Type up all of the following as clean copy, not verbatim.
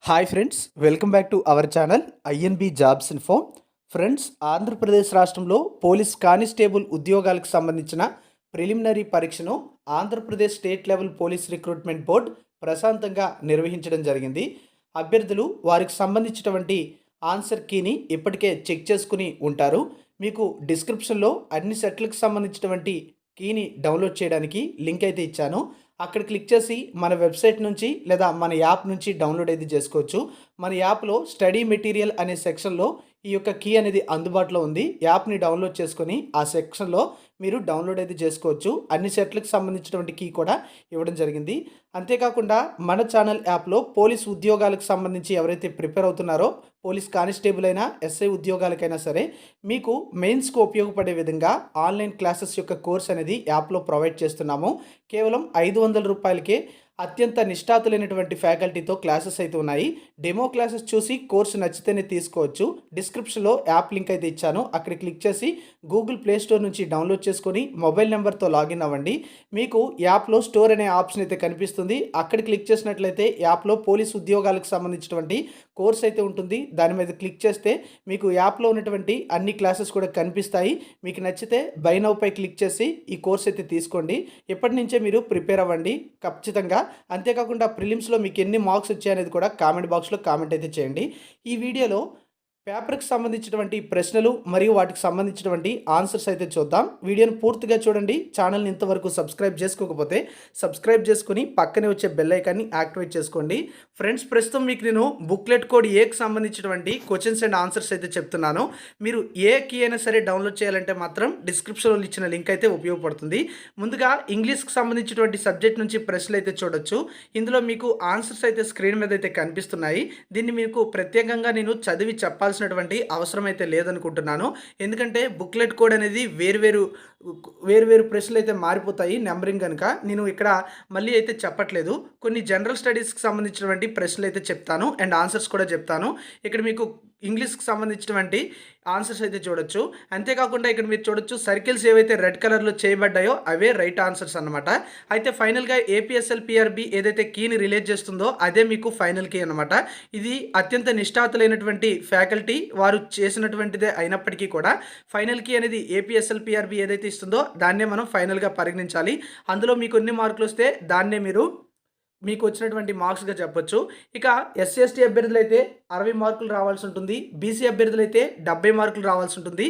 Hi friends, welcome back to our channel INB jobs info. Friends, Andhra Pradesh రాష్ట్రంలో police constable ఉద్యోగాలకు సంబంధించిన preliminary పరీక్షను Andhra Pradesh state level police recruitment board ప్రశాంతంగా నిర్వహించడం జరిగింది. అభ్యర్థులు వారికి సంబంధించినటువంటి ఆన్సర్ కీని ఇప్పటికే చెక్ చేసుకుని ఉంటారు. మీకు డిస్క్రిప్షన్లో అన్ని సెట్లకు సంబంధించినటువంటి కీని డౌన్లోడ్ చేయడానికి లింక్ అయితే ఇచ్చాను. అక్కడ క్లిక్ చేసి మన వెబ్సైట్ నుంచి లేదా మన యాప్ నుంచి డౌన్లోడ్ అయితే చేసుకోవచ్చు. మన యాప్లో స్టడీ మెటీరియల్ అనే సెక్షన్లో ఈ యొక్క కీ అనేది అందుబాటులో ఉంది. యాప్ని డౌన్లోడ్ చేసుకొని ఆ సెక్షన్లో మీరు డౌన్లోడ్ అయితే చేసుకోవచ్చు. అన్ని సెట్లకు సంబంధించినటువంటి కీ కూడా ఇవ్వడం జరిగింది. అంతేకాకుండా మన ఛానల్ యాప్లో పోలీస్ ఉద్యోగాలకు సంబంధించి ఎవరైతే ప్రిపేర్ అవుతున్నారో, పోలీస్ కానిస్టేబుల్ అయినా ఎస్ఐ ఉద్యోగాలకైనా సరే మీకు మెయిన్స్కు ఉపయోగపడే విధంగా ఆన్లైన్ క్లాసెస్ యొక్క కోర్స్ అనేది యాప్లో ప్రొవైడ్ చేస్తున్నాము. కేవలం 500 రూపాయలకే అత్యంత నిష్ఠాతులైనటువంటి ఫ్యాకల్టీతో క్లాసెస్ అయితే ఉన్నాయి. డెమో క్లాసెస్ చూసి కోర్సు నచ్చితేనే తీసుకోవచ్చు. డిస్క్రిప్షన్లో యాప్ లింక్ అయితే ఇచ్చాను. అక్కడ క్లిక్ చేసి గూగుల్ ప్లే స్టోర్ నుంచి డౌన్లోడ్ చేసుకొని మొబైల్ నెంబర్తో లాగిన్ అవ్వండి. మీకు యాప్లో స్టోర్ అనే ఆప్షన్ అయితే కనిపిస్తుంది. అక్కడ క్లిక్ చేసినట్లయితే యాప్లో పోలీస్ ఉద్యోగాలకు సంబంధించినటువంటి కోర్స్ అయితే ఉంటుంది. దాని మీద క్లిక్ చేస్తే మీకు యాప్లో ఉన్నటువంటి అన్ని క్లాసెస్ కూడా కనిపిస్తాయి. మీకు నచ్చితే బై నౌ పై క్లిక్ చేసి ఈ కోర్స్ అయితే తీసుకోండి. ఇప్పటి నుంచే మీరు ప్రిపేర్ అవ్వండి ఖచ్చితంగా. అంతేకాకుండా ప్రిలిమ్స్లో మీకు ఎన్ని మార్క్స్ వచ్చాయనేది కూడా కామెంట్ బాక్స్లో కామెంట్ అయితే చేయండి. ఈ వీడియోలో పేపర్కి సంబంధించినటువంటి ప్రశ్నలు మరియు వాటికి సంబంధించినటువంటి ఆన్సర్స్ అయితే చూద్దాం. వీడియోని పూర్తిగా చూడండి. ఛానల్ని ఇంతవరకు సబ్స్క్రైబ్ చేసుకోకపోతే సబ్స్క్రైబ్ చేసుకుని పక్కనే వచ్చే బెల్ ఐకాన్ని యాక్టివేట్ చేసుకోండి. ఫ్రెండ్స్, ప్రస్తుతం మీకు నేను బుక్లెట్ కోడ్ ఏకి సంబంధించినటువంటి క్వశ్చన్స్ అండ్ ఆన్సర్స్ అయితే చెప్తున్నాను. మీరు ఏ కీ అయినా సరే డౌన్లోడ్ చేయాలంటే మాత్రం డిస్క్రిప్షన్లో ఇచ్చిన లింక్ అయితే ఉపయోగపడుతుంది. ముందుగా ఇంగ్లీష్కి సంబంధించినటువంటి సబ్జెక్ట్ నుంచి ప్రశ్నలు అయితే చూడొచ్చు. ఇందులో మీకు ఆన్సర్స్ అయితే స్క్రీన్ మీద అయితే కనిపిస్తున్నాయి. దీన్ని మీకు ప్రత్యేకంగా నేను చదివి చెప్పాల్సినటువంటి అవసరం అయితే లేదనుకుంటున్నాను. ఎందుకంటే బుక్లెట్ కోడ్ అనేది వేరు ప్రశ్నలు అయితే మారిపోతాయి నెంబరింగ్ కనుక. నేను ఇక్కడ మళ్ళీ అయితే చెప్పట్లేదు. కొన్ని జనరల్ స్టడీస్కి సంబంధించినటువంటి ప్రశ్నలు అయితే చెప్తాను అండ్ ఆన్సర్స్ కూడా చెప్తాను. ఇక్కడ మీకు ఇంగ్లీష్కి సంబంధించినటువంటి ఆన్సర్స్ అయితే చూడొచ్చు. అంతేకాకుండా ఇక్కడ మీరు చూడొచ్చు సర్కిల్స్ ఏవైతే రెడ్ కలర్లో చేయబడ్డాయో అవే రైట్ ఆన్సర్స్ అనమాట. అయితే ఫైనల్గా ఏపీఎస్ఎల్పిఆర్బి ఏదైతే కీని రిలీజ్ చేస్తుందో అదే మీకు ఫైనల్ కీ అనమాట. ఇది అత్యంత నిష్ఠాతులైనటువంటి ఫ్యాకల్టీ వారు చేసినటువంటిదే అయినప్పటికీ కూడా ఫైనల్ కీ అనేది ఏపీఎస్ఎల్పిఆర్బి ఏదైతే ఇస్తుందో దాన్నే మనం ఫైనల్గా పరిగణించాలి. అందులో మీకు ఎన్ని మార్కులు వస్తే దాన్నే మీకు వచ్చినటువంటి మార్క్స్గా చెప్పొచ్చు. ఇక ఎస్సీ ఎస్టీ అభ్యర్థులు అయితే 60 మార్కులు రావాల్సి ఉంటుంది. బీసీ అభ్యర్థులు అయితే 70 మార్కులు రావాల్సి ఉంటుంది.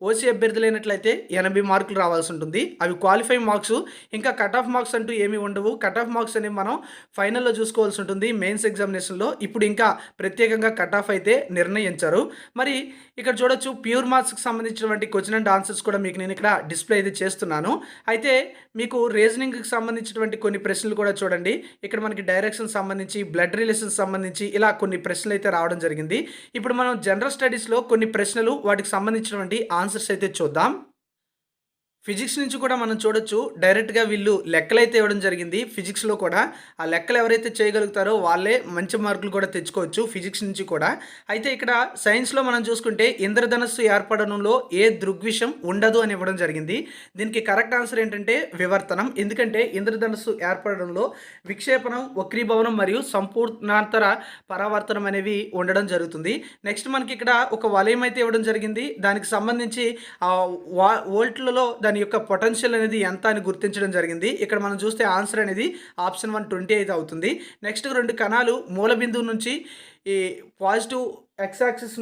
ఓసీ అభ్యర్థులు అయినట్లయితే 80 మార్కులు రావాల్సి ఉంటుంది. అవి క్వాలిఫైయింగ్ మార్క్స్. ఇంకా కట్ ఆఫ్ మార్క్స్ అంటూ ఏమీ ఉండవు. కట్ ఆఫ్ మార్క్స్ అనేవి మనం ఫైనల్లో చూసుకోవాల్సి ఉంటుంది మెయిన్స్ ఎగ్జామినేషన్లో. ఇప్పుడు ఇంకా ప్రత్యేకంగా కట్ ఆఫ్ అయితే నిర్ణయించారు. మరి ఇక్కడ చూడొచ్చు ప్యూర్ మార్క్స్కి సంబంధించినటువంటి క్వశ్చన్ అండ్ ఆన్సర్స్ కూడా మీకు నేను ఇక్కడ డిస్ప్లే అయితే చేస్తున్నాను. అయితే మీకు రీజనింగ్కి సంబంధించినటువంటి కొన్ని ప్రశ్నలు కూడా చూడండి. ఇక్కడ మనకి డైరెక్షన్ సంబంధించి, బ్లడ్ రిలేషన్స్ సంబంధించి ఇలా కొన్ని ప్రశ్నలు అయితే రావడం జరిగింది. ఇప్పుడు మనం జనరల్ స్టడీస్లో కొన్ని ప్రశ్నలు వాటికి సంబంధించినటువంటి ఆన్సర్స్ అయితే చూద్దాం. ఫిజిక్స్ నుంచి కూడా మనం చూడొచ్చు డైరెక్ట్గా వీళ్ళు లెక్కలైతే ఇవ్వడం జరిగింది. ఫిజిక్స్లో కూడా ఆ లెక్కలు ఎవరైతే చేయగలుగుతారో వాళ్ళే మంచి మార్కులు కూడా తెచ్చుకోవచ్చు ఫిజిక్స్ నుంచి కూడా. అయితే ఇక్కడ సైన్స్లో మనం చూసుకుంటే ఇంద్రధనస్సు ఏర్పడడంలో ఏ దృగ్విషయం ఉండదు అని ఇవ్వడం జరిగింది. దీనికి కరెక్ట్ ఆన్సర్ ఏంటంటే వివర్తనం. ఎందుకంటే ఇంద్రధనస్సు ఏర్పడడంలో విక్షేపణం, వక్రీభవనం మరియు సంపూర్ణాంతర పరావర్తనం అనేవి ఉండడం జరుగుతుంది. నెక్స్ట్ మనకి ఇక్కడ ఒక వలయం అయితే ఇవ్వడం జరిగింది. దానికి సంబంధించి వోల్ట్లలో దాని యొక్క పొటెన్షియల్ అనేది ఎంత అని గుర్తించడం జరిగింది. ఇక్కడ మనం చూస్తే ఆన్సర్ అనేది ఆప్షన్ 1 20 అయితే అవుతుంది. నెక్స్ట్ 2 కణాలు మూల బిందువు నుంచి ఈ పాజిటివ్ ఎక్స్ యాక్సిస్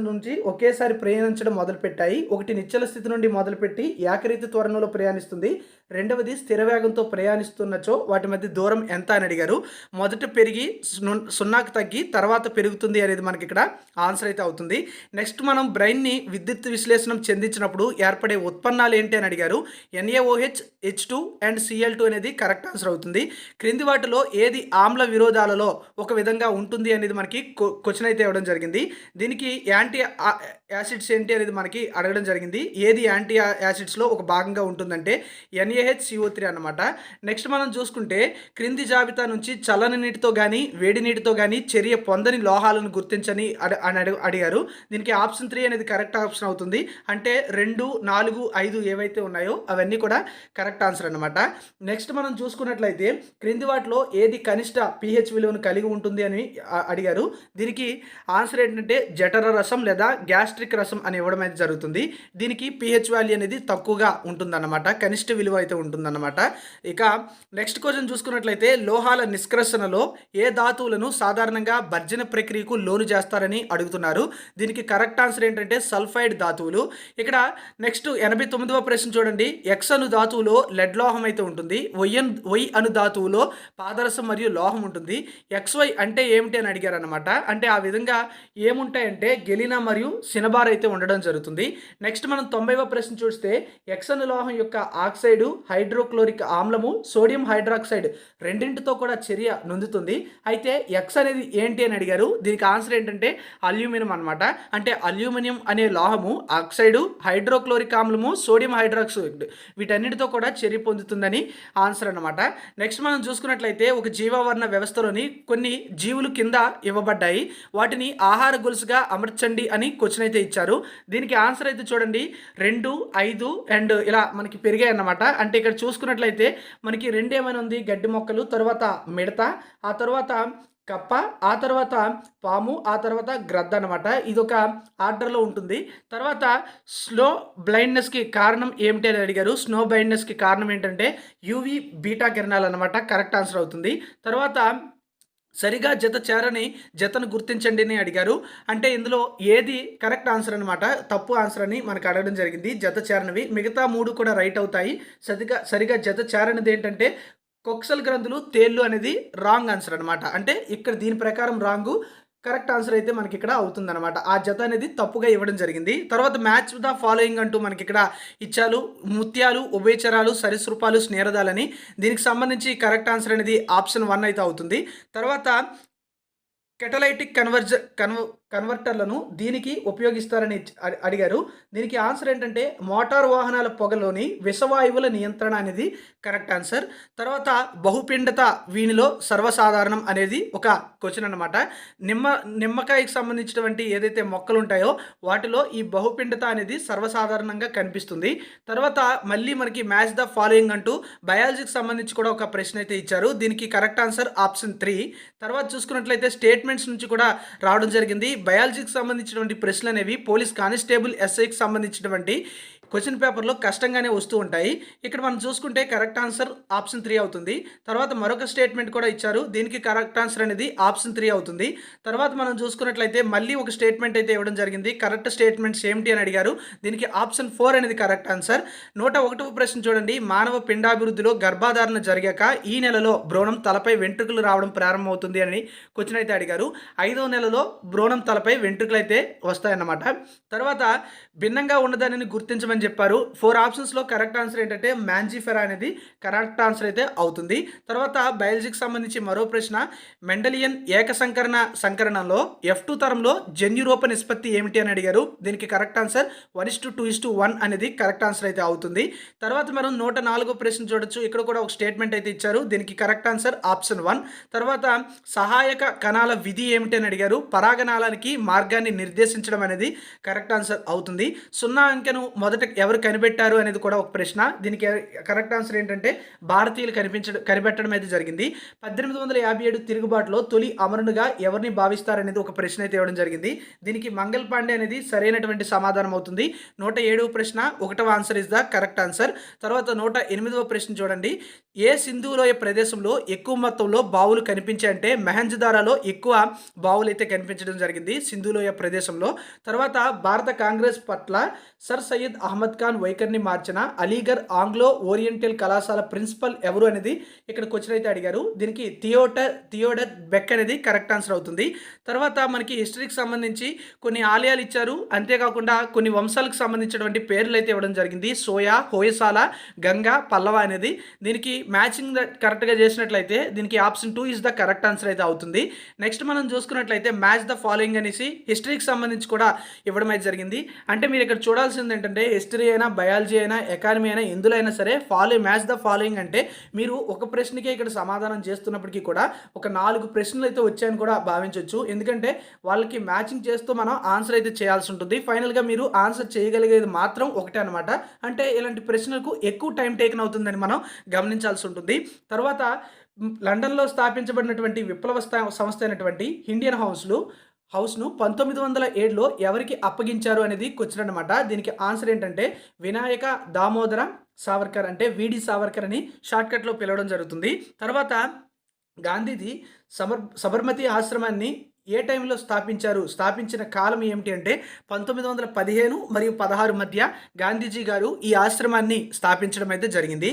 నుంచి ఒకేసారి ప్రయాణించడం మొదలుపెట్టాయి. ఒకటి నిశ్చల స్థితి నుండి మొదలుపెట్టి ఏకరీతి త్వరణంలో ప్రయాణిస్తుంది. రెండవది స్థిర వేగంతో ప్రయాణిస్తున్నచో వాటి మధ్య దూరం ఎంత అని అడిగారు. మొదట పెరిగి 0కి తగ్గి తర్వాత పెరుగుతుంది అనేది మనకి ఇక్కడ ఆన్సర్ అయితే అవుతుంది. నెక్స్ట్ మనం బ్రెయిన్ని విద్యుత్ విశ్లేషణం చెందించినప్పుడు ఏర్పడే ఉత్పన్నాలు ఏంటి అని అడిగారు. NaOH, H2 అండ్ Cl2 అనేది కరెక్ట్ ఆన్సర్ అవుతుంది. క్రింది వాటిలో ఏది ఆమ్ల విరోధాలలో ఒక విధంగా ఉంటుంది అనేది మనకి క్వశ్చన్ అయితే ఇవ్వడం జరిగింది. జరిగింది. దీనికి యాంటీ యాసిడ్స్ ఏంటి అనేది మనకి అడగడం జరిగింది. ఏది యాంటీ యాసిడ్స్లో ఒక భాగంగా ఉంటుందంటే NaHCO3 అన్నమాట. నెక్స్ట్ మనం చూసుకుంటే క్రింది జాబితా నుంచి చల్లని నీటితో కానీ వేడి నీటితో కానీ చర్య పొందని లోహాలను గుర్తించని అడిగారు. దీనికి ఆప్షన్ 3 అనేది కరెక్ట్ ఆప్షన్ అవుతుంది. అంటే 2, 4, 5 ఏవైతే ఉన్నాయో అవన్నీ కూడా కరెక్ట్ ఆన్సర్ అన్నమాట. నెక్స్ట్ మనం చూసుకున్నట్లయితే క్రింది వాటిలో ఏది కనిష్ట pH విలువను కలిగి ఉంటుంది అని అడిగారు. దీనికి ఆన్సర్ ఏంటంటే జఠర రసం లేదా గ్యాస్ట్రిక్ రసం అని ఇవ్వడం అయితే జరుగుతుంది. దీనికి pH వాల్యూ అనేది తక్కువగా ఉంటుందన్నమాట, కనిష్ట విలువ అయితే ఉంటుందన్నమాట. ఇక నెక్స్ట్ క్వశ్చన్ చూసుకున్నట్లయితే లోహాల నిష్కర్షణలో ఏ ధాతువులను సాధారణంగా భర్జన ప్రక్రియకు లోను చేస్తారని అడుగుతున్నారు. దీనికి కరెక్ట్ ఆన్సర్ ఏంటంటే సల్ఫైడ్ ధాతువులు. ఇక్కడ నెక్స్ట్ 89వ ప్రశ్న చూడండి. X అను ధాతువులో లెడ్ లోహం అయితే ఉంటుంది. Y అను ధాతువులో పాదరసం మరియు లోహం ఉంటుంది. XY అంటే ఏమిటి అని అడిగారు అనమాట. అంటే ఆ విధంగా ఏముంటాయంటే గెలినా మరియు సినబార్ అయితే ఉండడం జరుగుతుంది. నెక్స్ట్ మనం 90వ ప్రశ్న చూస్తే X అను లోహం యొక్క ఆక్సైడు హైడ్రోక్లోరిక్ ఆమ్లము సోడియం హైడ్రాక్సైడ్ రెండింటితో కూడా చర్య నొందుతుంది. అయితే X అనేది ఏంటి అని అడిగారు. దీనికి ఆన్సర్ ఏంటంటే అల్యూమినియం అనమాట. అంటే అల్యూమినియం అనే లోహము ఆక్సైడు హైడ్రోక్లోరిక్ ఆమ్లము సోడియం హైడ్రాక్సైడ్ వీటన్నిటితో కూడా చర్య పొందుతుందని ఆన్సర్ అనమాట. నెక్స్ట్ మనం చూసుకున్నట్లయితే ఒక జీవావరణ వ్యవస్థలోని కొన్ని జీవులు కింద ఇవ్వబడ్డాయి. వాటిని ఆహార గొలుసుగా అమర్చండి అని క్వశ్చన్ అయితే ఇచ్చారు. దీనికి ఆన్సర్ అయితే చూడండి 2, 5 అండ్ ఇలా మనకి పెరిగాయి అన్నమాట. అంటే ఇక్కడ చూసుకున్నట్లయితే మనకి 2 ఏమైనా ఉంది గడ్డి మొక్కలు, తర్వాత మిడత, ఆ తర్వాత కప్ప, ఆ తర్వాత పాము, ఆ తర్వాత గ్రద్ద అనమాట. ఇది ఒక ఆర్డర్లో ఉంటుంది. తర్వాత స్లో బ్లైండ్నెస్కి కారణం ఏమిటి అని అడిగారు. స్నో బ్లైండ్నెస్కి కారణం ఏంటంటే UV బీటా కిరణాలు అనమాట. కరెక్ట్ ఆన్సర్ అవుతుంది. తర్వాత సరిగా జత చేరని జతను గుర్తించండి అని అడిగారు. అంటే ఇందులో ఏది కరెక్ట్ ఆన్సర్ అనమాట, తప్పు ఆన్సర్ అని మనకు అడగడం జరిగింది. జత చేరనివి మిగతా 3 కూడా రైట్ అవుతాయి. సరిగా జత చేరనిది ఏంటంటే కొక్సల్ గ్రంథులు, తేళ్ళు అనేది రాంగ్ ఆన్సర్ అనమాట. అంటే ఇక్కడ దీని ప్రకారం రాంగు, కరెక్ట్ ఆన్సర్ అయితే మనకి ఇక్కడ అవుతుందన్నమాట. ఆ జత అనేది తప్పుగా ఇవ్వడం జరిగింది. తర్వాత మ్యాచ్ ద ఫాలోయింగ్ అంటూ మనకి ఇక్కడ ఇచ్చారు. ముత్యాలు, ఉభయచరాలు, సరీసృపాలు, స్నేరదాలని. దీనికి సంబంధించి కరెక్ట్ ఆన్సర్ అనేది ఆప్షన్ 1 అయితే అవుతుంది. తర్వాత కెటలైటిక్ కన్వర్టర్లను దీనికి ఉపయోగిస్తారని అడిగారు. దీనికి ఆన్సర్ ఏంటంటే మోటార్ వాహనాల పొగలోని విషవాయువుల నియంత్రణ అనేది కరెక్ట్ ఆన్సర్. తర్వాత బహుపిండత వీనిలో సర్వసాధారణం అనేది ఒక క్వశ్చన్ అనమాట. నిమ్మకాయకి సంబంధించినటువంటి ఏదైతే మొక్కలు ఉంటాయో వాటిలో ఈ బహుపిండత అనేది సర్వసాధారణంగా కనిపిస్తుంది. తర్వాత మళ్ళీ మనకి మ్యాచ్ ద ఫాలోయింగ్ అంటూ బయాలజీకి సంబంధించి కూడా ఒక ప్రశ్న అయితే ఇచ్చారు. దీనికి కరెక్ట్ ఆన్సర్ ఆప్షన్ 3. తర్వాత చూసుకున్నట్లయితే స్టేట్మెంట్స్ నుంచి కూడా రావడం జరిగింది. బయాలజీకి సంబంధించినటువంటి ప్రశ్నలు అనేవి పోలీస్ కానిస్టేబుల్ SIకి సంబంధించినటువంటి క్వశ్చన్ పేపర్లో కష్టంగానే వస్తూ ఉంటాయి. ఇక్కడ మనం చూసుకుంటే కరెక్ట్ ఆన్సర్ ఆప్షన్ 3 అవుతుంది. తర్వాత మరొక స్టేట్మెంట్ కూడా ఇచ్చారు. దీనికి కరెక్ట్ ఆన్సర్ అనేది ఆప్షన్ 3 అవుతుంది. తర్వాత మనం చూసుకున్నట్లయితే మళ్ళీ ఒక స్టేట్మెంట్ అయితే ఇవ్వడం జరిగింది. కరెక్ట్ స్టేట్మెంట్స్ ఏమిటి అని అడిగారు. దీనికి ఆప్షన్ 4 అనేది కరెక్ట్ ఆన్సర్. 101వ ప్రశ్న చూడండి. మానవ పిండాభివృద్ధిలో గర్భధారణ జరిగాక ఈ నెలలో భ్రూణం తలపై వెంట్రుకలు రావడం ప్రారంభమవుతుంది అని క్వశ్చన్ అయితే అడిగారు. 5వ నెలలో భ్రూణం తలపై వెంట్రుకలు అయితే వస్తాయన్నమాట. తర్వాత భిన్నంగా ఉన్నదానిని గుర్తించమని చెప్పారు. 4 ఆప్షన్స్లో కరెక్ట్ ఆన్సర్ ఏంటంటే మ్యాంజిఫెరా అనేది కరెక్ట్ ఆన్సర్ అయితే అవుతుంది. తర్వాత బయాలజీకి సంబంధించి మరో ప్రశ్న. మెండలియన్ సంకరణంలో F2 తరంలో జన్యురూప నిష్పత్తి ఏమిటి అని అడిగారు. దీనికి కరెక్ట్ ఆన్సర్ 1:2:1 అనేది కరెక్ట్ ఆన్సర్ అయితే అవుతుంది. తర్వాత మనం 104వ ప్రశ్న చూడొచ్చు. ఇక్కడ కూడా ఒక స్టేట్మెంట్ అయితే ఇచ్చారు. దీనికి కరెక్ట్ ఆన్సర్ ఆప్షన్ 1. తర్వాత సహాయక కణాల విధి ఏమిటి అని అడిగారు. పరాగనాళానికి మార్గాన్ని నిర్దేశించడం అనేది కరెక్ట్ ఆన్సర్ అవుతుంది. 0 అంకెను మొదట ఎవరు కనిపెట్టారు అనేది కూడా ఒక ప్రశ్న. దీనికి కరెక్ట్ ఆన్సర్ ఏంటంటే భారతీయులు కనిపెట్టడం అయితే జరిగింది. 1857 తిరుగుబాటులో తొలి అమరునిగా ఎవరిని భావిస్తారనేది ఒక ప్రశ్న అయితే ఇవ్వడం జరిగింది. దీనికి మంగల్ పాండే అనేది సరైనటువంటి సమాధానం అవుతుంది. 107వ ప్రశ్న 1వ answer is the correct answer. తర్వాత 108వ ప్రశ్న చూడండి. ఏ సింధు లోయ ప్రదేశంలో ఎక్కువ మొత్తంలో బావులు కనిపించాయంటే మెహంజదారాలో ఎక్కువ బావులు అయితే కనిపించడం జరిగింది సింధు లోయ ప్రదేశంలో. తర్వాత భారత కాంగ్రెస్ పట్ల సర్ సయ్యద్ అహ్మద్ అహ్మద్ ఖాన్ వైఖరిని మార్చిన అలీగర్ ఆంగ్లో ఓరియంటల్ కళాశాల ప్రిన్సిపల్ ఎవరు అనేది ఇక్కడ క్వశ్చన్ అయితే అడిగారు. దీనికి థియోడర్ బెక్ అనేది కరెక్ట్ ఆన్సర్ అవుతుంది. తర్వాత మనకి హిస్టరీకి సంబంధించి కొన్ని ఆలయాలు ఇచ్చారు, అంతేకాకుండా కొన్ని వంశాలకు సంబంధించినటువంటి పేర్లు అయితే ఇవ్వడం జరిగింది. సోయా, హోయసాల, గంగా, పల్లవ అనేది. దీనికి మ్యాచింగ్ కరెక్ట్గా చేసినట్లయితే దీనికి option 2 is the correct answer అయితే అవుతుంది. నెక్స్ట్ మనం చూసుకున్నట్లయితే మ్యాచ్ ద ఫాలోయింగ్ అనేసి హిస్టరీకి సంబంధించి కూడా ఇవ్వడం అయితే జరిగింది. అంటే మీరు ఇక్కడ చూడాల్సింది ఏంటంటే హిస్టరీ అయినా, బయాలజీ అయినా, ఎకానమీ అయినా, ఎందులో అయినా సరే మ్యాచ్ ద ఫాలోయింగ్ అంటే మీరు ఒక ప్రశ్నకే ఇక్కడ సమాధానం చేస్తున్నప్పటికీ కూడా ఒక 4 ప్రశ్నలు అయితే వచ్చాయని కూడా భావించవచ్చు. ఎందుకంటే వాళ్ళకి మ్యాచింగ్ చేస్తూ మనం ఆన్సర్ అయితే చేయాల్సి ఉంటుంది. ఫైనల్గా మీరు ఆన్సర్ చేయగలిగేది మాత్రం ఒకటే అనమాట. అంటే ఇలాంటి ప్రశ్నలకు ఎక్కువ టైం టేకన్ అవుతుందని మనం గమనించాల్సి ఉంటుంది. తర్వాత లండన్లో స్థాపించబడినటువంటి విప్లవ సంస్థ అయినటువంటి ఇండియన్ హౌస్ను 1907లో ఎవరికి అప్పగించారు అనేది క్వశ్చన్ అనమాట. దీనికి ఆన్సర్ ఏంటంటే వినాయక దామోదర సావర్కర్, అంటే విడి సావర్కర్ అని షార్ట్కట్లో పిలవడం జరుగుతుంది. తర్వాత గాంధీజీ సబర్మతి ఆశ్రమాన్ని ఏ టైంలో స్థాపించిన కాలం ఏమిటి అంటే 1915 మరియు 16 మధ్య గాంధీజీ గారు ఈ ఆశ్రమాన్ని స్థాపించడం అయితే జరిగింది.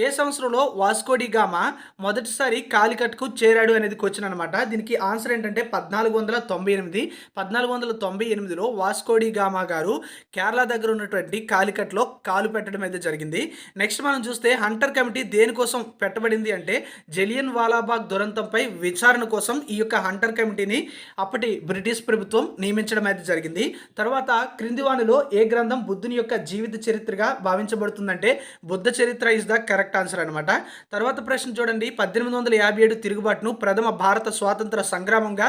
ఏ సంవత్సరంలో వాస్కోడి గామా మొదటిసారి కాలికట్కు చేరాడు అనేది క్వశ్చన్ అనమాట. దీనికి ఆన్సర్ ఏంటంటే 1498లో వాస్కోడి గామా గారు కేరళ దగ్గర ఉన్నటువంటి కాలికట్లో కాలు పెట్టడం అయితే జరిగింది. నెక్స్ట్ మనం చూస్తే హంటర్ కమిటీ దేనికోసం పెట్టబడింది అంటే జలియన్ వాలాబాగ్ దురంతంపై విచారణ కోసం ఈ యొక్క హంటర్ కమిటీని అప్పటి బ్రిటిష్ ప్రభుత్వం నియమించడం అయితే జరిగింది. తర్వాత క్రింది వానిలో ఏ గ్రంథం బుద్ధుని యొక్క జీవిత చరిత్రగా భావించబడుతుందంటే బుద్ధ చరిత్ర ఇస్ ద కరెక్ట్ ఆన్సర్ అనమాట. తర్వాత ప్రశ్న చూడండి, 1857 తిరుగుబాటును ప్రథమ భారత స్వాతంత్ర సంగ్రామంగా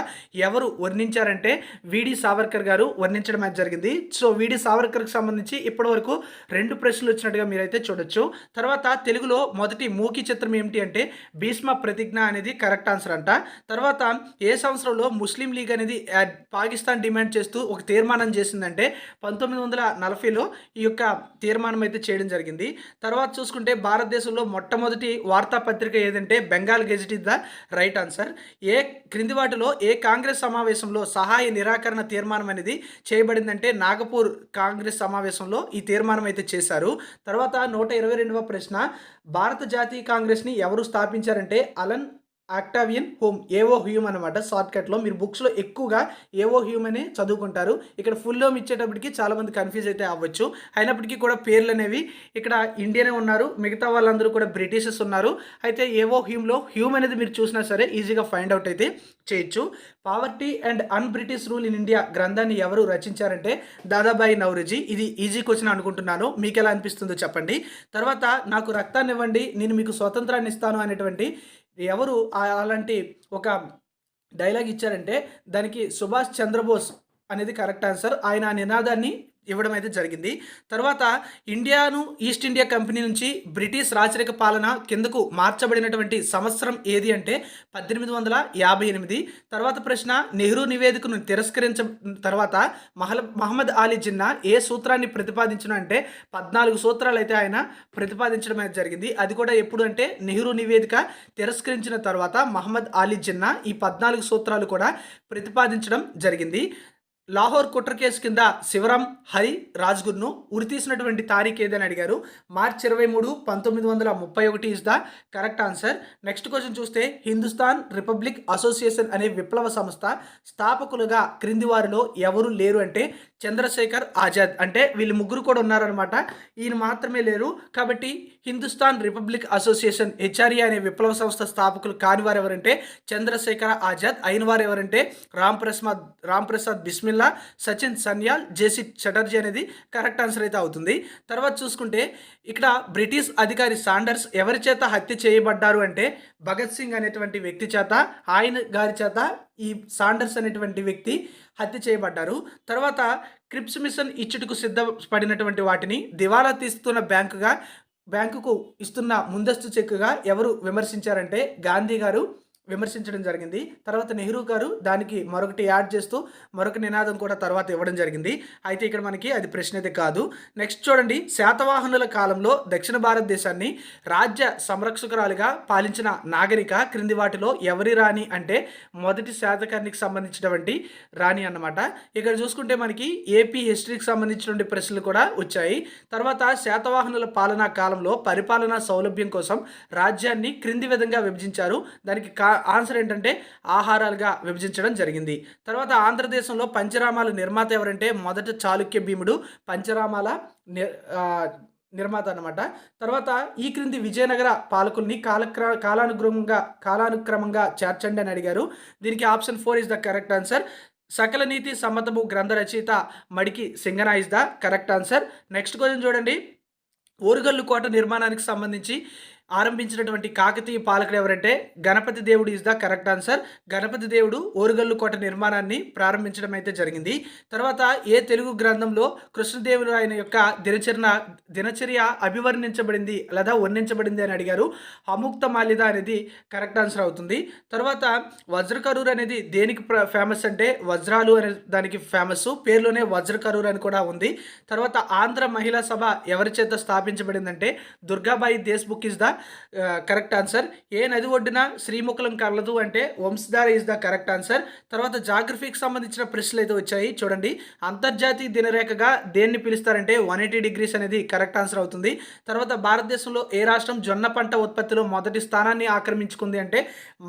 ఎవరు వర్ణించారంటే విడి సావర్కర్ గారు వర్ణించడం అయితే జరిగింది. సో విడి సావర్కర్కి సంబంధించి ఇప్పటివరకు 2 ప్రశ్నలు వచ్చినట్టుగా మీరైతే చూడొచ్చు. తర్వాత తెలుగులో మొదటి మూకీ చిత్రం ఏమిటి అంటే భీష్మ ప్రతిజ్ఞ అనేది కరెక్ట్ ఆన్సర్ అంట. తర్వాత ఏ సంవత్సరంలో ముస్లిం లీగ్ అనేది పాకిస్తాన్ డిమాండ్ చేస్తూ ఒక తీర్మానం చేసిందంటే 1940లో ఈ యొక్క తీర్మానం అయితే చేయడం జరిగింది. తర్వాత చూసుకుంటే భారతదేశంలో మొట్టమొదటి వార్తాపత్రిక ఏదంటే Bengal gazette is the right answer. క్రింది వాటిలో ఏ కాంగ్రెస్ సమావేశంలో సహాయ నిరాకరణ తీర్మానం అనేది చేయబడిందంటే నాగపూర్ కాంగ్రెస్ సమావేశంలో ఈ తీర్మానం అయితే చేశారు. తర్వాత 122వ ప్రశ్న, భారత జాతీయ కాంగ్రెస్ని ఎవరు స్థాపించారంటే అలన్ ఆక్టావియన్ ఏవో హ్యూమ్ అనమాట. షార్ట్కట్లో మీరు బుక్స్లో ఎక్కువగా ఏవో హ్యూమ్ అనే చదువుకుంటారు. ఇక్కడ ఫుల్ నేమ్ ఇచ్చేటప్పటికి చాలామంది కన్ఫ్యూజ్ అయితే అవ్వచ్చు. అయినప్పటికీ కూడా పేర్లు అనేవి ఇక్కడ ఇండియనే ఉన్నారు, మిగతా వాళ్ళందరూ కూడా బ్రిటిషర్స్ ఉన్నారు. అయితే ఏవో హ్యూమ్లో హ్యూమ్ అనేది మీరు చూసినా సరే ఈజీగా ఫైండ్ అవుట్ అయితే చేయొచ్చు. Poverty and an British rule in India గ్రంథాన్ని ఎవరు రచించారంటే దాదాబాయి నౌరోజీ. ఇది ఈజీ క్వశ్చన్ అనుకుంటున్నాను, మీకు ఎలా అనిపిస్తుందో చెప్పండి. తర్వాత నాకు రక్తాన్ని ఇవ్వండి, నేను మీకు స్వతంత్రాన్ని ఇస్తాను అనేటువంటి ఎవరు అలాంటి ఒక డైలాగ్ ఇచ్చారంటే దానికి సుభాష్ చంద్రబోస్ అనేది కరెక్ట్ ఆన్సర్. ఆయన ఆ నినాదాన్ని ఇవ్వడం అయితే జరిగింది. తర్వాత ఇండియాను ఈస్ట్ ఇండియా కంపెనీ నుంచి బ్రిటిష్ రాచరిక పాలన కిందకు మార్చబడినటువంటి సంవత్సరం ఏది అంటే 1858. తర్వాత ప్రశ్న, నెహ్రూ నివేదికను తిరస్కరించిన తర్వాత మహమ్మద్ అలీ జిన్నా ఏ సూత్రాన్ని ప్రతిపాదించను అంటే 14 సూత్రాలు అయితే ఆయన ప్రతిపాదించడం అయితే జరిగింది. అది కూడా ఎప్పుడు అంటే నెహ్రూ నివేదిక తిరస్కరించిన తర్వాత మహమ్మద్ అలీ జిన్నా ఈ 14 సూత్రాలు కూడా ప్రతిపాదించడం జరిగింది. లాహోర్ కుట్ర కేసు కింద శివరాం హరి రాజ్గుర్ను ఉరితీసినటువంటి తారీఖు ఏదని అడిగారు. మార్చి 23, 1931 is the correct answer. Next question చూస్తే హిందుస్థాన్ రిపబ్లిక్ అసోసియేషన్ అనే విప్లవ సంస్థ స్థాపకులుగా క్రింది వారిలో ఎవరు లేరు అంటే చంద్రశేఖర్ ఆజాద్. అంటే వీళ్ళు ముగ్గురు కూడా ఉన్నారనమాట, ఈయన మాత్రమే లేరు. కాబట్టి హిందుస్థాన్ రిపబ్లిక్ అసోసియేషన్ హెచ్ఆర్ఏ అనే విప్లవ సంస్థ స్థాపకులు కాని వారు ఎవరంటే చంద్రశేఖర్ ఆజాద్. అయిన వారు ఎవరంటే రామ్ ప్రసాద్ బిస్మిల్లా, సచిన్ సన్యాల్, జేసీ చటర్జీ అనేది కరెక్ట్ ఆన్సర్ అయితే అవుతుంది. తర్వాత చూసుకుంటే ఇక్కడ బ్రిటిష్ అధికారి సాండర్స్ ఎవరి చేత హత్య చేయబడ్డారు అంటే భగత్ సింగ్ అనేటువంటి వ్యక్తి చేత, ఆయన గారి చేత ఈ సాండర్స్ అనేటువంటి వ్యక్తి హత్య చేయబడ్డారు. తర్వాత క్రిప్స్ మిషన్ ఇచ్చుటకు సిద్ధపడినటువంటి వాటిని దివాలా తీస్తున్న బ్యాంకుకు ఇస్తున్న ముందస్తు చెక్కుగా ఎవరు విమర్శించారంటే గాంధీ గారు విమర్శించడం జరిగింది. తర్వాత నెహ్రూ గారు దానికి మరొకటి యాడ్ చేస్తూ మరొక నినాదం కూడా తర్వాత ఇవ్వడం జరిగింది. అయితే ఇక్కడ మనకి అది ప్రశ్న అయితే కాదు. నెక్స్ట్ చూడండి, శాతవాహనుల కాలంలో దక్షిణ భారతదేశాన్ని రాజ్య సంరక్షకురాలుగా పాలించిన నాగరిక క్రింది వాటిలో ఎవరి రాణి అంటే మొదటి శాతకర్ణికి సంబంధించినటువంటి రాణి అన్నమాట. ఇక్కడ చూసుకుంటే మనకి ఏపీ హిస్టరీకి సంబంధించినటువంటి ప్రశ్నలు కూడా వచ్చాయి. తర్వాత శాతవాహనుల పాలనా కాలంలో పరిపాలనా సౌలభ్యం కోసం రాజ్యాన్ని క్రింది విధంగా విభజించారు. దానికి ఆన్సర్ ఏంటంటే ఆహారాలుగా విభజించడం జరిగింది. తర్వాత ఆంధ్రదేశంలో పంచరామాల నిర్మాత ఎవరంటే మొదట చాళుక్య భీముడు పంచరామాల నిర్మాత అన్నమాట. తర్వాత ఈ క్రింది విజయనగర పాలకుల్ని కాలానుక్రమంగా చేర్చండి అని అడిగారు. దీనికి option 4 is the correct answer. సకల నీతి సమ్మతము గ్రంథ రచయిత మడికి Singana is the correct answer. Next question చూడండి, ఓరుగల్లు కోట నిర్మాణానికి సంబంధించి ఆరంభించినటువంటి కాకతీయ పాలకుడు ఎవరంటే గణపతి దేవుడు is the correct answer. Ganapati దేవుడు ఓరుగల్లు కోట నిర్మాణాన్ని ప్రారంభించడం అయితే జరిగింది. తర్వాత ఏ తెలుగు గ్రంథంలో కృష్ణదేవరాయన యొక్క దినచర్య అభివర్ణించబడింది లేదా వర్ణించబడింది అని అడిగారు. అముక్త మాల్యద అనేది కరెక్ట్ ఆన్సర్ అవుతుంది. తర్వాత వజ్రకరూర్ అనేది దేనికి ఫేమస్ అంటే వజ్రాలు అనే దానికి ఫేమస్, పేరులోనే వజ్రకరూర్ అని కూడా ఉంది. తర్వాత ఆంధ్ర మహిళా సభ ఎవరి చేత స్థాపించబడిందంటే Durgabai Deshmukh is the correct answer. ఏ నది ఒడ్డున శ్రీముఖలం కలదు అంటే Vamsadhara is the correct answer. తర్వాత జాగ్రఫీకి సంబంధించిన ప్రశ్నలు అయితే వచ్చాయి చూడండి. అంతర్జాతీయ దినరేఖగా దేన్ని పిలుస్తారంటే 180 డిగ్రీస్ అనేది కరెక్ట్ ఆన్సర్ అవుతుంది. తర్వాత భారతదేశంలో ఏ రాష్ట్రం జొన్న పంట ఉత్పత్తిలో మొదటి స్థానాన్ని ఆక్రమించుకుంది అంటే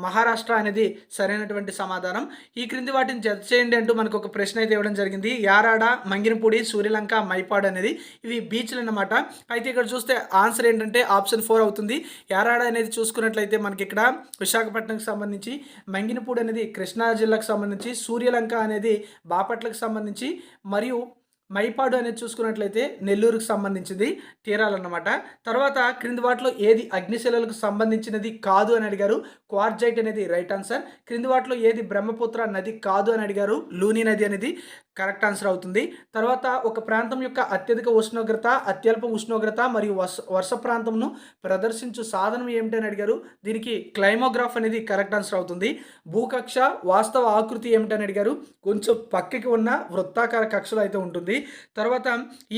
మహారాష్ట్ర అనేది సరైనటువంటి సమాధానం. ఈ క్రింది వాటిని జత చేయండి అంటూ మనకు ఒక ప్రశ్న అయితే ఇవ్వడం జరిగింది. యారాడ, మంగినపూడి, సూర్యలంక, మైపాడు అనేది ఇవి బీచ్లు అన్నమాట. అయితే ఇక్కడ చూస్తే ఆన్సర్ ఏంటంటే ఆప్షన్ 4 అవుతుంది. యారాడ అనేది చూసుకున్నట్లయితే మనకి ఇక్కడ విశాఖపట్నంకి సంబంధించి, మంగినపూడి అనేది కృష్ణా జిల్లాకు సంబంధించి, సూర్యలంక అనేది బాపట్లకు సంబంధించి, మరియు మైపాడు అనేది చూసుకున్నట్లయితే నెల్లూరుకు సంబంధించింది తీరాలన్నమాట. తర్వాత క్రింది వాటిలో ఏది అగ్నిశిలలకు సంబంధించినది కాదు అని అడిగారు. క్వార్జైట్ అనేది రైట్ ఆన్సర్. క్రింది వాటిలో ఏది బ్రహ్మపుత్ర నది కాదు అని అడిగారు. లూని నది అనేది కరెక్ట్ ఆన్సర్ అవుతుంది. తర్వాత ఒక ప్రాంతం యొక్క అత్యధిక ఉష్ణోగ్రత, అత్యల్ప ఉష్ణోగ్రత మరియు వర్ష ప్రాంతంను ప్రదర్శించు సాధనం ఏమిటని అడిగారు. దీనికి క్లైమోగ్రాఫ్ అనేది కరెక్ట్ ఆన్సర్ అవుతుంది. భూకక్ష వాస్తవ ఆకృతి ఏమిటని అడిగారు. కొంచెం పక్కకి ఉన్న వృత్తాకార కక్షలో అయితే ఉంటుంది. తర్వాత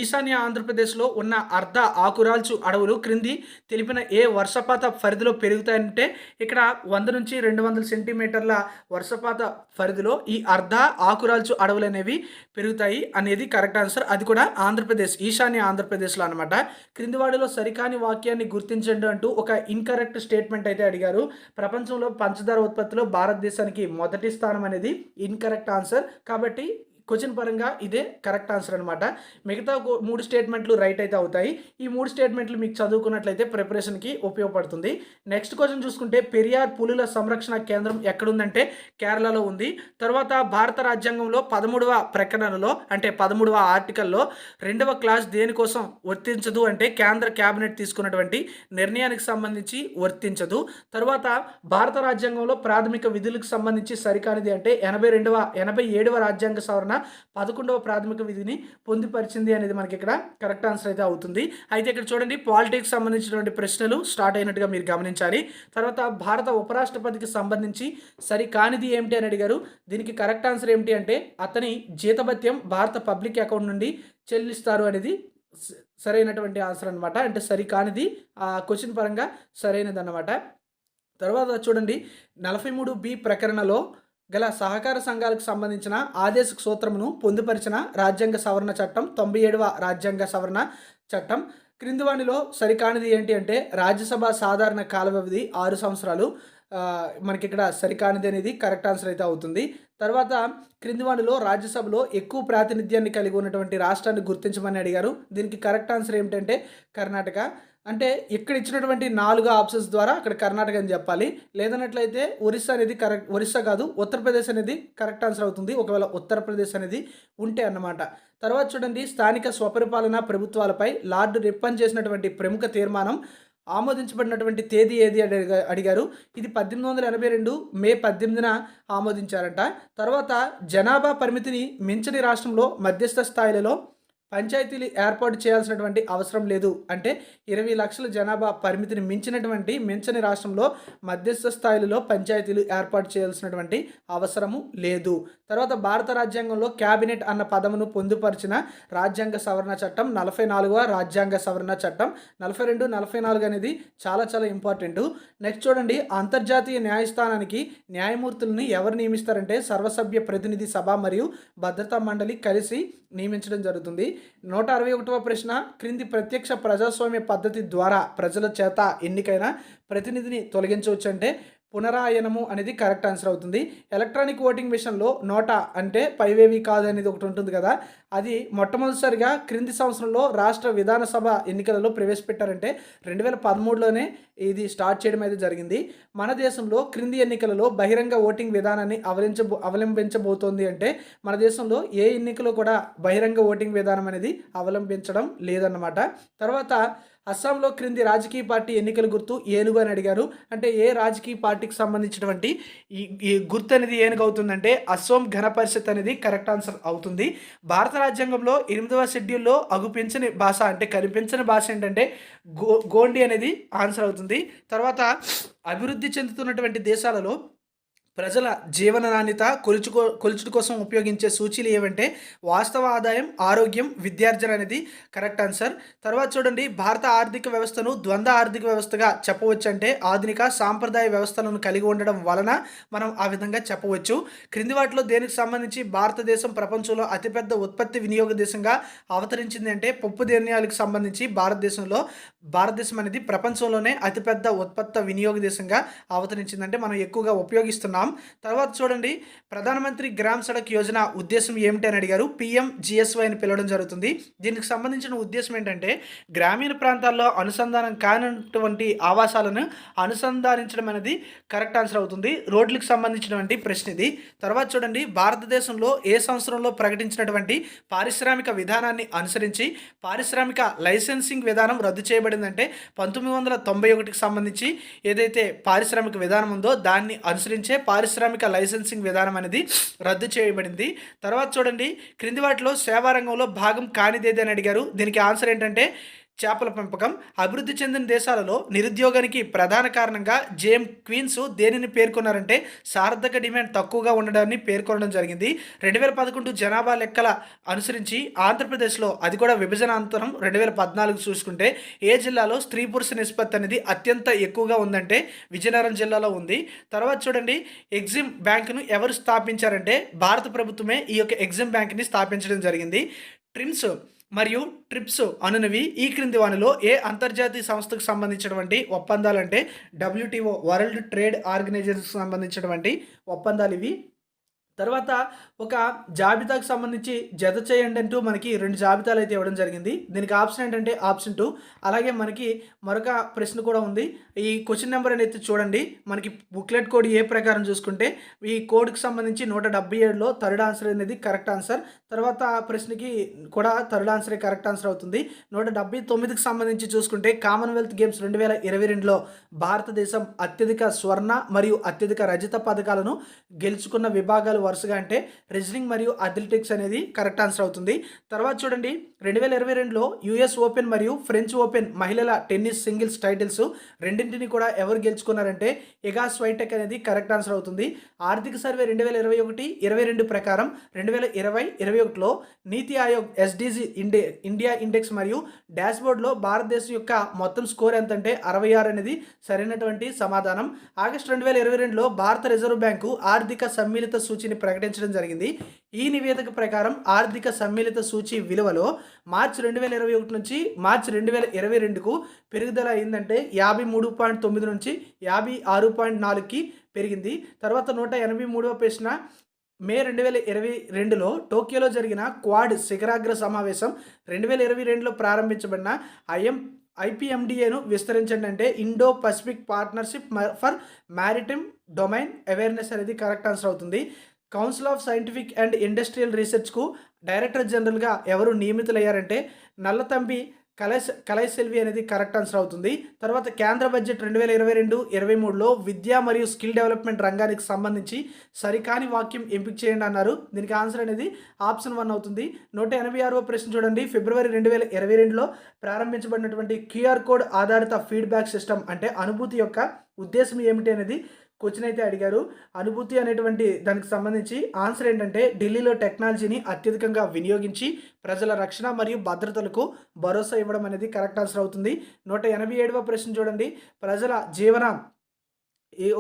ఈశాన్య ఆంధ్రప్రదేశ్లో ఉన్న అర్ధ ఆకురాల్చు అడవులు క్రింది తెలిపిన ఏ వర్షపాత పరిధిలో పెరుగుతాయంటే ఇక్కడ 100 నుంచి 200 సెంటీమీటర్ల వర్షపాత పరిధిలో ఈ అర్ధ ఆకురాల్చు అడవులు అనేవి పెరుగుతాయి అనేది కరెక్ట్ ఆన్సర్. అది కూడా ఆంధ్రప్రదేశ్, ఈశాన్య ఆంధ్రప్రదేశ్లో అనమాట. క్రింది వాటిలో సరికాని వాక్యాన్ని గుర్తించండి అంటూ ఒక ఇన్కరెక్ట్ స్టేట్మెంట్ అయితే అడిగారు. ప్రపంచంలో పంచదార ఉత్పత్తిలో భారతదేశానికి మొదటి స్థానం అనేది ఇన్కరెక్ట్ ఆన్సర్. కాబట్టి క్వశ్చన్ పరంగా ఇదే కరెక్ట్ ఆన్సర్ అనమాట. మిగతా 3 స్టేట్మెంట్లు రైట్ అయితే అవుతాయి. ఈ 3 స్టేట్మెంట్లు మీకు చదువుకున్నట్లయితే ప్రిపరేషన్కి ఉపయోగపడుతుంది. నెక్స్ట్ క్వశ్చన్ చూసుకుంటే పెరియార్ పులుల సంరక్షణ కేంద్రం ఎక్కడుందంటే కేరళలో ఉంది. తర్వాత భారత రాజ్యాంగంలో 13వ ప్రకటనలో అంటే 13వ ఆర్టికల్లో 2వ క్లాస్ దేనికోసం వర్తించదు అంటే కేంద్ర క్యాబినెట్ తీసుకున్నటువంటి నిర్ణయానికి సంబంధించి వర్తించదు. తర్వాత భారత రాజ్యాంగంలో ప్రాథమిక విధులకు సంబంధించి సరికానిది అంటే 87వ రాజ్యాంగ సవరణ 11వ ప్రాథమిక విధిని పొందుపరిచింది అనేది మనకి ఇక్కడ కరెక్ట్ ఆన్సర్ అయితే అవుతుంది. అయితే ఇక్కడ చూడండి, పాలిటిక్స్ సంబంధించినటువంటి ప్రశ్నలు స్టార్ట్ అయినట్టుగా మీరు గమనించాలి. తర్వాత భారత ఉపరాష్ట్రపతికి సంబంధించి సరికానిది ఏమిటి అని అడిగారు. దీనికి కరెక్ట్ ఆన్సర్ ఏమిటి అంటే అతని జీతభత్యం భారత పబ్లిక్ అకౌంట్ నుండి చెల్లిస్తారు అనేది సరైనటువంటి ఆన్సర్ అనమాట. అంటే సరికానిది క్వశ్చన్ పరంగా సరైనది అన్నమాట. తర్వాత చూడండి, 43B ప్రకరణలో గల సహకార సంఘాలకు సంబంధించిన ఆదేశిక సూత్రమును పొందుపరిచిన రాజ్యాంగ సవరణ చట్టం 97వ రాజ్యాంగ సవరణ చట్టం. క్రింది వానిలో సరికానిది ఏంటి అంటే రాజ్యసభ సాధారణ కాల వ్యవధి 6 సంవత్సరాలు. మనకి ఇక్కడ సరికానిది అనేది కరెక్ట్ ఆన్సర్ అయితే అవుతుంది. తర్వాత క్రింది వానిలో రాజ్యసభలో ఎక్కువ ప్రాతినిధ్యాన్ని కలిగి ఉన్నటువంటి రాష్ట్రాన్ని గుర్తించమని అడిగారు. దీనికి కరెక్ట్ ఆన్సర్ ఏమిటంటే కర్ణాటక. అంటే ఇక్కడ ఇచ్చినటువంటి 4 ఆప్షన్స్ ద్వారా అక్కడ కర్ణాటక అని చెప్పాలి. లేదన్నట్లయితే ఒరిస్సా అనేది కరెక్ట్, ఒరిస్సా కాదు ఉత్తరప్రదేశ్ అనేది కరెక్ట్ ఆన్సర్ అవుతుంది ఒకవేళ ఉత్తరప్రదేశ్ అనేది ఉంటే అన్నమాట. తర్వాత చూడండి, స్థానిక స్వపరిపాలన ప్రభుత్వాలపై లార్డ్ రిప్పన్ చేసినటువంటి ప్రముఖ తీర్మానం ఆమోదించబడినటువంటి తేదీ ఏది అడిగారు. ఇది 1882 మే 18న ఆమోదించారంట. తర్వాత జనాభా పరిమితిని మించని రాష్ట్రంలో మధ్యస్థ స్థాయిలలో పంచాయతీలు ఏర్పాటు చేయాల్సినటువంటి అవసరం లేదు. అంటే 20 లక్షల జనాభా పరిమితిని మించని రాష్ట్రంలో మధ్యస్థ స్థాయిలో పంచాయతీలు ఏర్పాటు చేయాల్సినటువంటి అవసరము లేదు. తర్వాత భారత రాజ్యాంగంలో క్యాబినెట్ అన్న పదమును పొందుపరిచిన రాజ్యాంగ సవరణ చట్టం 44వ రాజ్యాంగ సవరణ చట్టం 42, 44 అనేది చాలా చాలా ఇంపార్టెంట్. నెక్స్ట్ చూడండి, అంతర్జాతీయ న్యాయస్థానానికి న్యాయమూర్తులను ఎవరు నియమిస్తారంటే సర్వసభ్య ప్రతినిధి సభ మరియు భద్రతా మండలి కలిసి నియమించడం జరుగుతుంది. 161వ ప్రశ్న, క్రింది ప్రత్యక్ష ప్రజాస్వామ్య పద్ధతి ద్వారా ప్రజల చేత ఎన్నికైన ప్రతినిధిని తొలగించవచ్చు అంటే పునరాయనము అనేది కరెక్ట్ ఆన్సర్ అవుతుంది. ఎలక్ట్రానిక్ ఓటింగ్ మిషన్లో నోటా అంటే పైవేవి కాదు అనేది ఒకటి ఉంటుంది కదా, అది మొట్టమొదటిసారిగా క్రింది సంవత్సరంలో రాష్ట్ర విధానసభ ఎన్నికలలో ప్రవేశపెట్టారంటే 2013లోనే ఇది స్టార్ట్ చేయడం అయితే జరిగింది. మన దేశంలో క్రింది ఎన్నికలలో బహిరంగ ఓటింగ్ విధానాన్ని అవలంబించబోతోంది అంటే మన దేశంలో ఏ ఎన్నికలో కూడా బహిరంగ ఓటింగ్ విధానం అనేది అవలంబించడం లేదన్నమాట. తర్వాత అస్సాంలో క్రింది రాజకీయ పార్టీ ఎన్నికల గుర్తు ఏనుగు అని అడిగారు. అంటే ఏ రాజకీయ పార్టీకి సంబంధించినటువంటి ఈ గుర్తు అనేది ఏనుగు అవుతుందంటే అస్సాం గణ పరిషత్ అనేది కరెక్ట్ ఆన్సర్ అవుతుంది. భారత రాజ్యాంగంలో 8వ షెడ్యూల్లో అగుపించని భాష అంటే కనిపించని భాష ఏంటంటే గోండి అనేది ఆన్సర్ అవుతుంది. తర్వాత అభివృద్ధి చెందుతున్నటువంటి దేశాలలో ప్రజల జీవన నాణ్యత కొలుచుట కోసం ఉపయోగించే సూచీలు ఏవంటే వాస్తవ ఆదాయం, ఆరోగ్యం, విద్యార్జన అనేది కరెక్ట్ ఆన్సర్. తర్వాత చూడండి, భారత ఆర్థిక వ్యవస్థను ద్వంద్వ ఆర్థిక వ్యవస్థగా చెప్పవచ్చు అంటే ఆధునిక సాంప్రదాయ వ్యవస్థలను కలిగి ఉండడం వలన మనం ఆ విధంగా చెప్పవచ్చు. క్రింది వాటిలో దేనికి సంబంధించి భారతదేశం ప్రపంచంలో అతిపెద్ద ఉత్పత్తి వినియోగ దేశంగా అవతరించింది అంటే పప్పు ధాన్యాలకు సంబంధించి భారతదేశం అనేది ప్రపంచంలోనే అతిపెద్ద ఉత్పత్తి వినియోగ దేశంగా అవతరించిందంటే మనం ఎక్కువగా ఉపయోగిస్తున్నాం. తర్వాత చూడండి, ప్రధానమంత్రి గ్రామ్ సడక్ యోజన ఉద్దేశం ఏమిటి అని అడిగారు. PMGSY అని పిలవడం జరుగుతుంది. దీనికి సంబంధించిన ఉద్దేశం ఏంటంటే గ్రామీణ ప్రాంతాల్లో అనుసంధానం కానటువంటి ఆవాసాలను అనుసంధానించడం అనేది కరెక్ట్ ఆన్సర్ అవుతుంది. రోడ్లకు సంబంధించినటువంటి ప్రశ్న ఇది. తర్వాత చూడండి, భారతదేశంలో ఏ సంవత్సరంలో ప్రకటించినటువంటి పారిశ్రామిక విధానాన్ని అనుసరించి పారిశ్రామిక లైసెన్సింగ్ విధానం రద్దు చేయబడిందంటే 1991కి సంబంధించి ఏదైతే పారిశ్రామిక విధానం ఉందో దాన్ని అనుసరించే పారిశ్రామిక లైసెన్సింగ్ విధానం అనేది రద్దు చేయబడింది. తర్వాత చూడండి, క్రింది వాటిలో సేవా రంగంలో భాగం కానిదేది అని అడిగారు. దీనికి ఆన్సర్ ఏంటంటే చేపల పెంపకం. అభివృద్ధి చెందిన దేశాలలో నిరుద్యోగానికి ప్రధాన కారణంగా జేమ్ క్వీన్స్ దేనిని పేర్కొన్నారంటే సార్థక డిమాండ్ తక్కువగా ఉండడాన్ని పేర్కొనడం జరిగింది. 2011 జనాభా లెక్కల అనుసరించి ఆంధ్రప్రదేశ్లో, అది కూడా విభజన అనంతరం 2014 చూసుకుంటే ఏ జిల్లాలో స్త్రీ పురుష నిష్పత్తి అనేది అత్యంత ఎక్కువగా ఉందంటే విజయనగరం జిల్లాలో ఉంది. తర్వాత చూడండి, ఎగ్జిమ్ బ్యాంకును ఎవరు స్థాపించారంటే భారత ప్రభుత్వమే ఈ యొక్క ఎగ్జిమ్ బ్యాంక్ని స్థాపించడం జరిగింది. ట్రిమ్స్ మరియు ట్రిప్స్ అనునవి ఈ క్రింది వానిలో ఏ అంతర్జాతీయ సంస్థకు సంబంధించినటువంటి ఒప్పందాలంటే WTO వరల్డ్ ట్రేడ్ ఆర్గనైజేషన్కి సంబంధించినటువంటి ఒప్పందాలు ఇవి. తర్వాత ఒక జాబితాకు సంబంధించి జత చేయండి అంటూ మనకి 2 జాబితాలు అయితే ఇవ్వడం జరిగింది. దీనికి ఆప్షన్ ఏంటంటే ఆప్షన్ 2. అలాగే మనకి మరొక ప్రశ్న కూడా ఉంది. ఈ క్వశ్చన్ నెంబర్ అనేది చూడండి, మనకి బుక్లెట్ కోడ్ ఏ ప్రకారం చూసుకుంటే ఈ కోడ్కి సంబంధించి 177లో థర్డ్ ఆన్సర్ అనేది కరెక్ట్ ఆన్సర్. తర్వాత ప్రశ్నకి కూడా థర్డ్ ఆన్సరే కరెక్ట్ ఆన్సర్ అవుతుంది. 179కి సంబంధించి చూసుకుంటే కామన్వెల్త్ గేమ్స్ 2022లో భారతదేశం అత్యధిక స్వర్ణ మరియు అత్యధిక రజత పథకాలను గెలుచుకున్న విభాగాలు వరుసగా అంటే రెజ్లింగ్ మరియు అథ్లెటిక్స్ అనేది కరెక్ట్ ఆన్సర్ అవుతుంది. తర్వాత చూడండి, 2022లో US ఓపెన్ మరియు ఫ్రెంచ్ ఓపెన్ మహిళల టెన్నిస్ సింగిల్స్ టైటిల్స్ రెండింటిని కూడా ఎవరు గెలుచుకున్నారంటే ఇగా స్వైటెక్ అనేది కరెక్ట్ ఆన్సర్ అవుతుంది. ఆర్థిక సర్వే 2021-22 ప్రకారం 2020-21లో నీతి ఆయోగ్ SDG ఇండియా ఇండెక్స్ మరియు డాష్బోర్డ్లో భారతదేశం యొక్క మొత్తం స్కోర్ ఎంత అంటే 66 అనేది సరైనటువంటి సమాధానం. ఆగస్టు 2022లో భారత రిజర్వ్ బ్యాంకు ఆర్థిక సమ్మిళిత సూచిని ప్రకటించడం జరిగింది. ఈ నివేదిక ప్రకారం ఆర్థిక సమ్మిళిత సూచి విలువలో మార్చి 2021 నుంచి మార్చి 2022కు పెరుగుదల అయిందంటే 53.9 నుంచి 56.4కి పెరిగింది. తర్వాత 183వ ప్రశ్న, మే 2022లో టోక్యోలో జరిగిన క్వాడ్ శిఖరాగ్ర సమావేశం 2022లో ప్రారంభించబడిన IPMDAను విస్తరించండి అంటే Indo Pacific partnership for maritime domain awareness అనేది కరెక్ట్ ఆన్సర్ అవుతుంది. Council of scientific and industrial రీసెర్చ్కు డైరెక్టర్ జనరల్గా ఎవరు నియమితులయ్యారంటే నల్లతంబి కలైసెల్వి అనేది కరెక్ట్ ఆన్సర్ అవుతుంది. తర్వాత కేంద్ర బడ్జెట్ 2022-23లో విద్య మరియు స్కిల్ డెవలప్మెంట్ రంగానికి సంబంధించి సరికాని వాక్యం ఎంపిక చేయండి అన్నారు. దీనికి ఆన్సర్ అనేది ఆప్షన్ 1 అవుతుంది. 186వ ప్రశ్న చూడండి. ఫిబ్రవరి 2022లో ప్రారంభించబడినటువంటి క్యూఆర్ కోడ్ ఆధారిత ఫీడ్బ్యాక్ సిస్టమ్ అంటే అనుభూతి యొక్క ఉద్దేశం ఏమిటి అనేది క్వశ్చన్ అయితే అడిగారు. అనుభూతి అనేటువంటి దానికి సంబంధించి ఆన్సర్ ఏంటంటే ఢిల్లీలో టెక్నాలజీని అత్యధికంగా వినియోగించి ప్రజల రక్షణ మరియు భద్రతలకు భరోసా ఇవ్వడం అనేది కరెక్ట్ ఆన్సర్ అవుతుంది. 187వ ప్రశ్న చూడండి. ప్రజల జీవన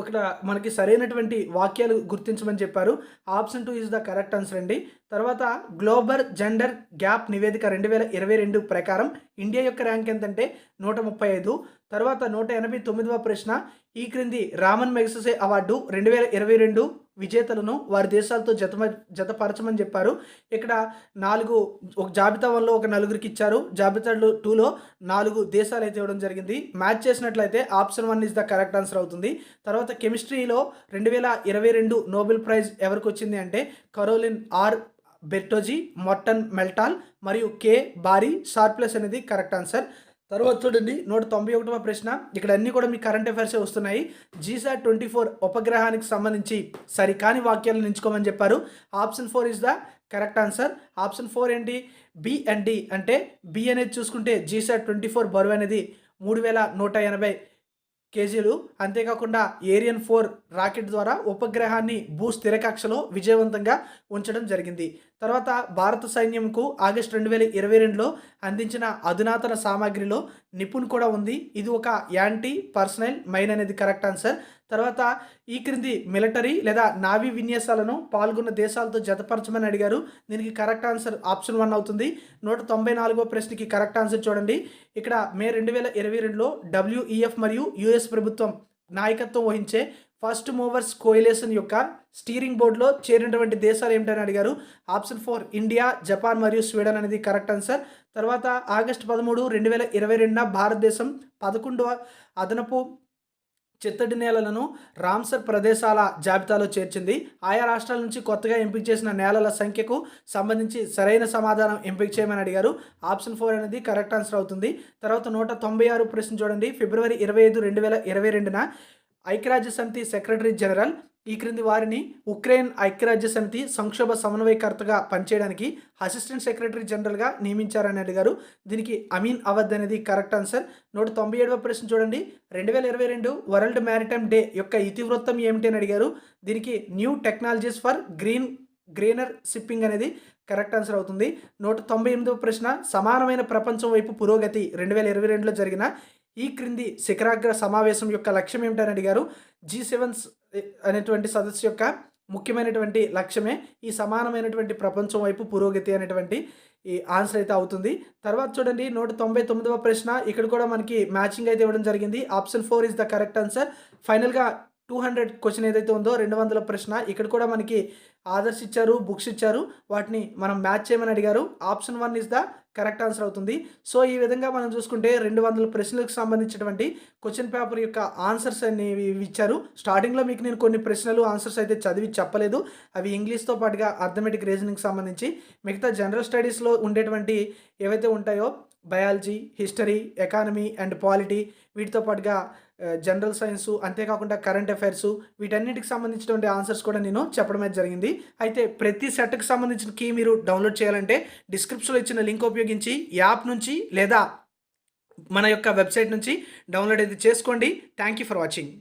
ఒకట మనకి సరైనటువంటి వాక్యాలు గుర్తించమని చెప్పారు. Option 2 is the correct answer అండి. తర్వాత గ్లోబల్ జెండర్ గ్యాప్ నివేదిక 2022 ప్రకారం ఇండియా యొక్క ర్యాంక్ ఎంతంటే 135. తర్వాత 189వ ప్రశ్న. ఈ క్రింది రామన్ మెగసెసే అవార్డు 2022 విజేతలను వారి దేశాలతో జతపరచమని చెప్పారు. ఇక్కడ 4 ఒక జాబితా 1లో ఒక నలుగురికి ఇచ్చారు. జాబితా 2లో 4 దేశాలు అయితే ఇవ్వడం జరిగింది. మ్యాచ్ చేసినట్లయితే option 1 is the correct answer అవుతుంది. తర్వాత కెమిస్ట్రీలో 2022 నోబెల్ ప్రైజ్ ఎవరికి వచ్చింది అంటే కరోలిన్ ఆర్ బెర్టోజీ, మొర్టన్ మెల్టాల్ మరియు కే బారీ షార్ప్లెస్ అనేది కరెక్ట్ ఆన్సర్. తర్వాత చూడండి 191వ ప్రశ్న. ఇక్కడ అన్నీ కూడా మీ కరెంట్ అఫైర్సే వస్తున్నాయి. GSAT-24 ఉపగ్రహానికి సంబంధించి సరికాని వాక్యాలను ఎంచుకోమని చెప్పారు. Option 4 is the correct answer. Option 4 ఏంటి? B and D. అంటే బి అనేది చూసుకుంటే GSAT-24 బరువు అనేది 3180 కేజీలు. అంతేకాకుండా ఏరియన్ 4 రాకెట్ ద్వారా ఉపగ్రహాన్ని స్థిర కక్షలో విజయవంతంగా ఉంచడం జరిగింది. తర్వాత భారత సైన్యంకు ఆగస్టు 2022లో అందించిన అధునాతన సామాగ్రిలో నిపుణ్ కూడా ఉంది. ఇది ఒక యాంటీ పర్సనల్ మైన్ అనేది కరెక్ట్ ఆన్సర్. తర్వాత ఈ క్రింది మిలిటరీ లేదా నావీ విన్యాసాలను పాల్గొన్న దేశాలతో జతపరచమని అడిగారు. దీనికి కరెక్ట్ ఆన్సర్ ఆప్షన్ 1 అవుతుంది. 194వ ప్రశ్నకి కరెక్ట్ ఆన్సర్ చూడండి. ఇక్కడ మే 2022లో WEF మరియు US ప్రభుత్వం నాయకత్వం వహించే ఫస్ట్ మూవర్స్ కోయిలేషన్ యొక్క స్టీరింగ్ బోర్డులో చేరినటువంటి దేశాలు ఏమిటని అడిగారు. ఆప్షన్ 4 ఇండియా, జపాన్ మరియు స్వీడన్ అనేది కరెక్ట్ ఆన్సర్. తర్వాత ఆగస్టు 13, 2022న భారతదేశం 11వ అదనపు చిత్తడి నేలలను రామ్సర్ ప్రదేశాల జాబితాలో చేర్చింది. ఆయా రాష్ట్రాల నుంచి కొత్తగా ఎంపిక చేసిన నేలల సంఖ్యకు సంబంధించి సరైన సమాధానం ఎంపిక చేయమని అడిగారు. ఆప్షన్ 4 అనేది కరెక్ట్ ఆన్సర్ అవుతుంది. తర్వాత 196 ప్రశ్న చూడండి. ఫిబ్రవరి 25, 2022న ఐక్యరాజ్య సమితి సెక్రటరీ జనరల్ ఈ క్రింది వారిని ఉక్రెయిన్ ఐక్యరాజ్య సమితి సంక్షోభ సమన్వయకర్తగా పనిచేయడానికి అసిస్టెంట్ సెక్రటరీ జనరల్గా నియమించారని అడిగారు. దీనికి అమీన్ అవద్ అనేది కరెక్ట్ ఆన్సర్. 197వ ప్రశ్న చూడండి. 2022 వరల్డ్ మ్యారిటైమ్ డే యొక్క ఇతివృత్తం ఏమిటి అని అడిగారు. దీనికి new technologies for greener shipping అనేది కరెక్ట్ ఆన్సర్ అవుతుంది. 198వ ప్రశ్న. సమానమైన ప్రపంచం వైపు పురోగతి 2022లో జరిగిన ఈ క్రింది శిఖరాగ్ర సమావేశం యొక్క లక్ష్యం ఏమిటని అడిగారు. G7 అనేటువంటి సదస్సు యొక్క ముఖ్యమైనటువంటి లక్ష్యమే ఈ సమానమైనటువంటి ప్రపంచం వైపు పురోగతి అనేటువంటి ఈ ఆన్సర్ అయితే అవుతుంది. తర్వాత చూడండి 199వ ప్రశ్న. ఇక్కడ కూడా మనకి మ్యాచింగ్ అయితే ఇవ్వడం జరిగింది. Option 4 is the correct answer. ఫైనల్గా 200 క్వశ్చన్ ఏదైతే ఉందో 200 ప్రశ్న. ఇక్కడ కూడా మనకి ఆదర్శ్ ఇచ్చారు, బుక్స్ ఇచ్చారు. వాటిని మనం మ్యాచ్ చేయమని అడిగారు. Option 1 is the correct answer అవుతుంది. సో ఈ విధంగా మనం చూసుకుంటే 200 ప్రశ్నలకు సంబంధించినటువంటి క్వశ్చన్ పేపర్ యొక్క ఆన్సర్స్ అనేవి ఇచ్చారు. స్టార్టింగ్లో మీకు నేను కొన్ని ప్రశ్నలు ఆన్సర్స్ అయితే చదివి చెప్పలేదు. అవి ఇంగ్లీష్తో పాటుగా అర్థమెటిక్ రీజనింగ్ సంబంధించి మిగతా జనరల్ స్టడీస్లో ఉండేటువంటి ఏవైతే ఉంటాయో biology, history, economy and polity, వీటితో పాటుగా జనరల్ సైన్సు, అంతేకాకుండా కరెంట్ అఫైర్సు, వీటన్నిటికి సంబంధించినటువంటి ఆన్సర్స్ కూడా నేను చెప్పడం అయితే జరిగింది. అయితే ప్రతి సెట్కి సంబంధించిన కీ మీరు డౌన్లోడ్ చేయాలంటే డిస్క్రిప్షన్లో ఇచ్చిన లింక్ ఉపయోగించి యాప్ నుంచి లేదా మన యొక్క వెబ్సైట్ నుంచి డౌన్లోడ్ అయితే చేసుకోండి. Thank you for watching.